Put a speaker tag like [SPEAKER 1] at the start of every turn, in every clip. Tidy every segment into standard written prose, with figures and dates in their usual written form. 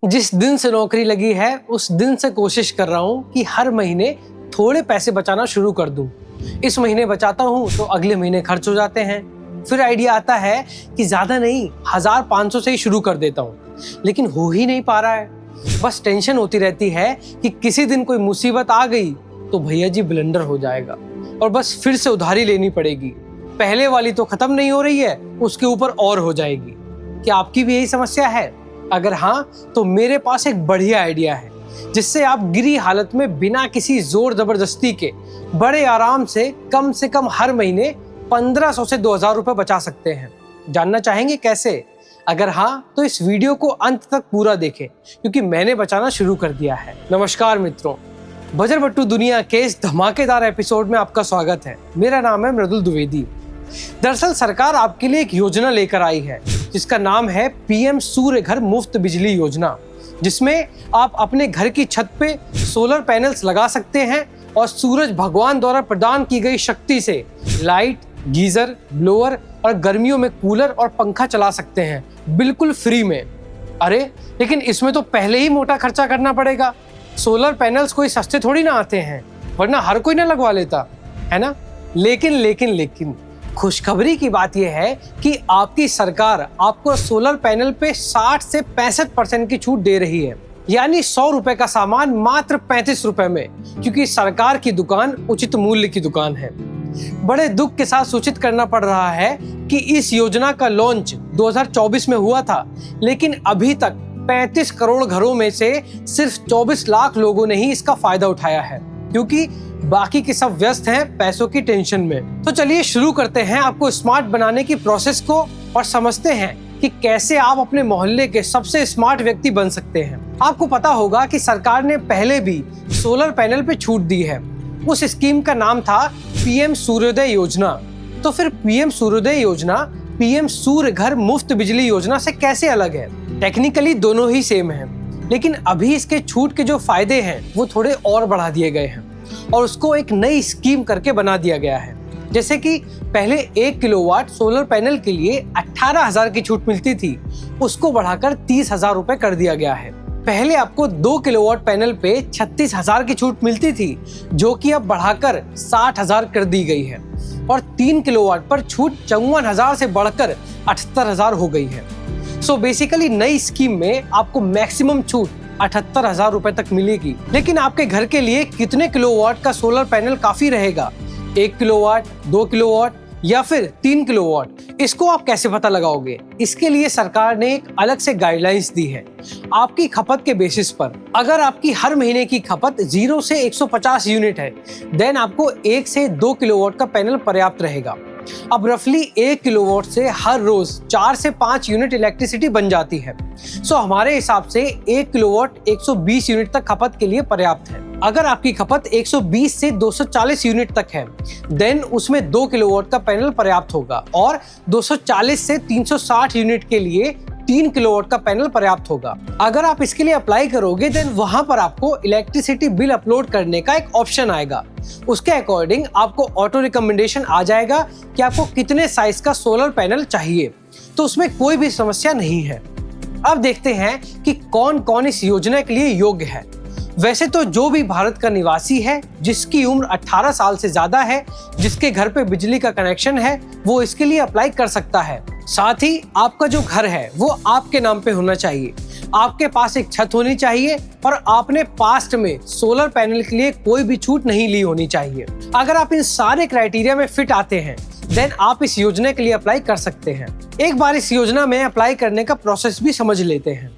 [SPEAKER 1] जिस दिन से नौकरी लगी है उस दिन से कोशिश कर रहा हूँ कि हर महीने थोड़े पैसे बचाना शुरू कर दूं। इस महीने बचाता हूँ तो अगले महीने खर्च हो जाते हैं। फिर आइडिया आता है कि ज्यादा नहीं 1500 से ही शुरू कर देता हूँ, लेकिन हो ही नहीं पा रहा है। बस टेंशन होती रहती है कि किसी दिन कोई मुसीबत आ गई तो भैया जी ब्लंडर हो जाएगा और बस फिर से उधारी लेनी पड़ेगी। पहले वाली तो खत्म नहीं हो रही है, उसके ऊपर और हो जाएगी। क्या आपकी भी यही समस्या है? अगर हाँ, तो मेरे पास एक बढ़िया आइडिया है जिससे आप गिरी हालत में बिना किसी जोर जबरदस्ती के बड़े आराम से कम हर महीने 1500 से 2000 रुपए बचा सकते हैं। जानना चाहेंगे कैसे? अगर हाँ, तो इस वीडियो को अंत तक पूरा देखें क्योंकि मैंने बचाना शुरू कर दिया है। नमस्कार मित्रों, बजर बट्टू दुनिया के इस धमाकेदार एपिसोड में आपका स्वागत है। मेरा नाम है मृदुल द्विवेदी। दरअसल सरकार आपके लिए एक योजना लेकर आई है जिसका नाम है पीएम सूर्य घर मुफ्त बिजली योजना, जिसमें आप अपने घर की छत पे सोलर पैनल्स लगा सकते हैं और सूरज भगवान द्वारा प्रदान की गई शक्ति से लाइट, गीजर, ब्लोअर और गर्मियों में कूलर और पंखा चला सकते हैं बिल्कुल फ्री में। अरे लेकिन इसमें तो पहले ही मोटा खर्चा करना पड़ेगा। सोलर पैनल्स कोई सस्ते थोड़ी ना आते हैं, वरना हर कोई ना लगवा लेता, है ना? लेकिन खुशखबरी की बात यह है कि आपकी सरकार आपको सोलर पैनल पे 60 से 65% की छूट दे रही है, यानी 100 रुपए का सामान मात्र 35 रुपए में, क्योंकि सरकार की दुकान उचित मूल्य की दुकान है। बड़े दुख के साथ सूचित करना पड़ रहा है कि इस योजना का लॉन्च 2024 में हुआ था, लेकिन अभी तक 35 करोड़ घरों में से सिर्फ 24 लाख लोगों ने ही इसका फायदा उठाया है, क्योंकि बाकी के सब व्यस्त हैं पैसों की टेंशन में। तो चलिए शुरू करते हैं आपको स्मार्ट बनाने की प्रोसेस को और समझते हैं कि कैसे आप अपने मोहल्ले के सबसे स्मार्ट व्यक्ति बन सकते हैं। आपको पता होगा कि सरकार ने पहले भी सोलर पैनल पे छूट दी है। उस स्कीम का नाम था पीएम सूर्योदय योजना। तो फिर पीएम सूर्योदय योजना पीएम सूर्य घर मुफ्त बिजली योजना से कैसे अलग है? टेक्निकली दोनों ही सेम है, लेकिन अभी इसके छूट के जो फायदे हैं वो थोड़े और बढ़ा दिए गए हैं और उसको एक नई स्कीम करके बना दिया गया है। जैसे कि पहले 1 किलोवाट सोलर पैनल के लिए 18,000 की छूट मिलती थी, उसको बढ़ाकर 30,000 रुपए कर दिया गया है। पहले आपको 2 किलोवाट पैनल पे 36,000 की छूट मिलती थी, जो कि अब बढ़ाकर 60,000 कर दी गई है। और 3 किलोवाट पर छूट 54,000 से बढ़कर 78,000 हो गई है। सो बेसिकली नई स्कीम में आपको मैक्सिमम छूट 78,000 रुपए तक मिलेगी। लेकिन आपके घर के लिए कितने किलोवाट का सोलर पैनल काफी रहेगा? 1 किलोवाट, 2 किलोवाट या फिर 3 किलोवाट? इसको आप कैसे पता लगाओगे? इसके लिए सरकार ने एक अलग से गाइडलाइंस दी है आपकी खपत के बेसिस पर। अगर आपकी हर महीने की खपत 0 से 150 यूनिट है, देन आपको 1 से 2 किलोवाट का पैनल पर्याप्त रहेगा। अब रफली 1 किलोवाट से हर रोज 4 से 5 यूनिट इलेक्ट्रिसिटी बन जाती है। सो हमारे हिसाब से 1 किलोवाट 120 यूनिट तक खपत के लिए पर्याप्त है। अगर आपकी खपत 120 से 240 यूनिट तक है, देन उसमें 2 किलोवाट का पैनल पर्याप्त होगा और 240 से 360 यूनिट के लिए 3 किलोवाट का पैनल पर्याप्त होगा। अगर आप इसके लिए अप्लाई करोगे, देन वहां पर आपको इलेक्ट्रिसिटी बिल अपलोड करने का एक ऑप्शन आएगा। उसके अकॉर्डिंग आपको ऑटो रिकमेंडेशन आ जाएगा कि आपको कितने साइज का सोलर पैनल चाहिए, तो उसमें कोई भी समस्या नहीं है। अब देखते हैं कि कौन कौन इस योजना के लिए योग्य है। वैसे तो जो भी भारत का निवासी है, जिसकी उम्र 18 साल से ज्यादा है, जिसके घर पे बिजली का कनेक्शन है, वो इसके लिए अप्लाई कर सकता है। साथ ही आपका जो घर है वो आपके नाम पे होना चाहिए, आपके पास एक छत होनी चाहिए और आपने पास्ट में सोलर पैनल के लिए कोई भी छूट नहीं ली होनी चाहिए। अगर आप इन सारे क्राइटेरिया में फिट आते हैं, देन आप इस योजना के लिए अप्लाई कर सकते हैं। एक बार इस योजना में अप्लाई करने का प्रोसेस भी समझ लेते हैं।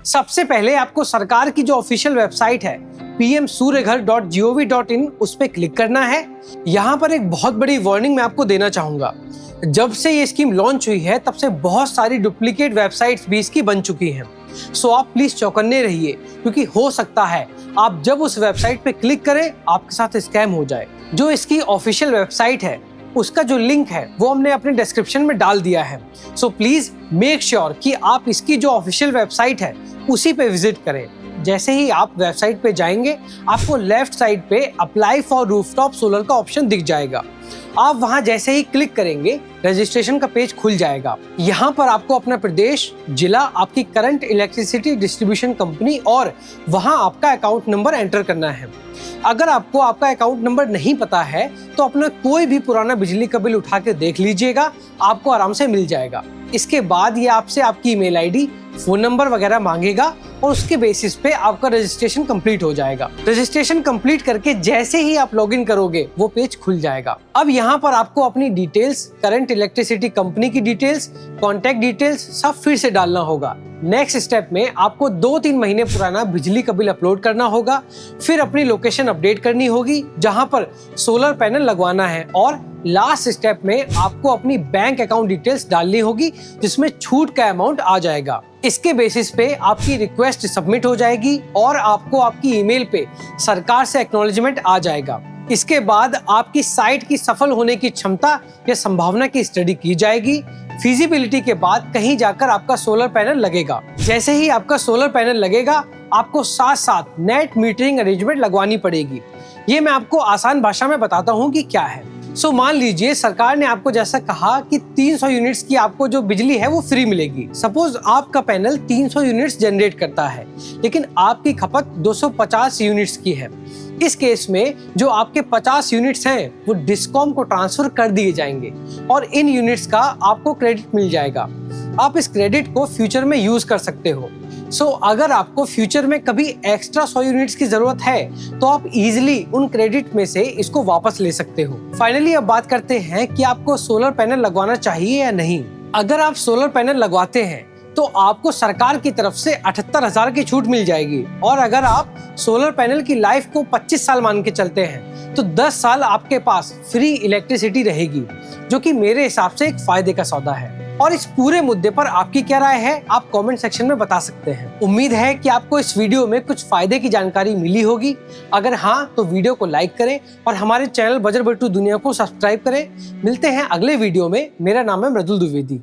[SPEAKER 1] सबसे पहले आपको सरकार की जो ऑफिशियल वेबसाइट है pmsuryaghar.gov.in, उस पर क्लिक करना है। यहाँ पर एक बहुत बड़ी वार्निंग मैं आपको देना चाहूंगा। जब से ये स्कीम लॉन्च हुई है तब से बहुत सारी डुप्लीकेट वेबसाइट्स भी इसकी बन चुकी हैं। सो आप प्लीज चौकन्ने रहिए, क्योंकि हो सकता है आप जब उस वेबसाइट पे क्लिक करें आपके साथ स्कैम हो जाए। जो इसकी ऑफिशियल वेबसाइट है उसका जो लिंक है वो हमने अपने डिस्क्रिप्शन में डाल दिया है। सो प्लीज मेक श्योर कि आप इसकी जो ऑफिशियल वेबसाइट है उसी पे विजिट करें। जैसे ही आप वेबसाइट पे जाएंगे, आपको लेफ्ट साइड पे अप्लाई फॉर रूफटॉप सोलर का ऑप्शन दिख जाएगा। आप वहां जैसे ही क्लिक करेंगे रजिस्ट्रेशन का पेज खुल जाएगा। यहाँ पर आपको अपना प्रदेश, जिला, आपकी करंट इलेक्ट्रिसिटी डिस्ट्रीब्यूशन कंपनी और वहां आपका अकाउंट नंबर एंटर करना है। अगर आपको आपका अकाउंट नंबर नहीं पता है तो अपना कोई भी पुराना बिजली का बिल उठा के देख लीजिएगा, आपको आराम से मिल जाएगा। इसके बाद ये आपसे आपकी ईमेल आईडी, फोन नंबर वगैरह मांगेगा और उसके बेसिस पे आपका रजिस्ट्रेशन कंप्लीट हो जाएगा। रजिस्ट्रेशन कंप्लीट करके जैसे ही आप लॉगिन करोगे वो पेज खुल जाएगा। अब यहाँ पर आपको अपनी डिटेल्स, करंट इलेक्ट्रिसिटी कंपनी की डिटेल्स, कॉन्टैक्ट डिटेल्स सब फिर से डालना होगा। नेक्स्ट स्टेप में आपको 2-3 महीने पुराना बिजली का बिल अपलोड करना होगा। फिर अपनी लोकेशन अपडेट करनी होगी जहां पर सोलर पैनल लगवाना है और लास्ट स्टेप में आपको अपनी बैंक अकाउंट डिटेल्स डालनी होगी जिसमें छूट का अमाउंट आ जाएगा। इसके बेसिस पे आपकी रिक्वेस्ट सबमिट हो जाएगी और आपको आपकी ईमेल पे सरकार से एक्नॉलेजमेंट आ जाएगा। इसके बाद आपकी साइट की सफल होने की क्षमता या संभावना की स्टडी की जाएगी। फिजिबिलिटी के बाद कहीं जाकर आपका सोलर पैनल लगेगा। जैसे ही आपका सोलर पैनल लगेगा आपको साथ साथ नेट मीटरिंग अरेंजमेंट लगवानी पड़ेगी। ये मैं आपको आसान भाषा में बताता हूँ कि क्या है। मान लीजिए सरकार ने आपको जैसा कहा कि 300 यूनिट्स की आपको जो बिजली है वो फ्री मिलेगी। सपोज आपका पैनल 300 यूनिट्स जनरेट करता है लेकिन आपकी खपत 250 यूनिट्स की है। इस केस में जो आपके 50 यूनिट्स हैं वो डिस्कॉम को ट्रांसफर कर दिए जाएंगे और इन यूनिट्स का आपको क्रेडिट मिल जाएगा। आप इस क्रेडिट को फ्यूचर में यूज कर सकते हो। अगर आपको फ्यूचर में कभी एक्स्ट्रा 100 यूनिट्स की जरूरत है तो आप इजीली उन क्रेडिट में से इसको वापस ले सकते हो। फाइनली अब बात करते हैं कि आपको सोलर पैनल लगवाना चाहिए या नहीं। अगर आप सोलर पैनल लगवाते हैं तो आपको सरकार की तरफ से 78,000 की छूट मिल जाएगी और अगर आप सोलर पैनल की लाइफ को 25 साल मान के चलते हैं तो 10 साल आपके पास फ्री इलेक्ट्रिसिटी रहेगी, जो कि मेरे हिसाब से एक फायदे का सौदा है। और इस पूरे मुद्दे पर आपकी क्या राय है आप कमेंट सेक्शन में बता सकते हैं। उम्मीद है कि आपको इस वीडियो में कुछ फायदे की जानकारी मिली होगी। अगर हाँ तो वीडियो को लाइक करें और हमारे चैनल बजर बट्टू दुनिया को सब्सक्राइब करें। मिलते हैं अगले वीडियो में। मेरा नाम है मृदुल द्विवेदी।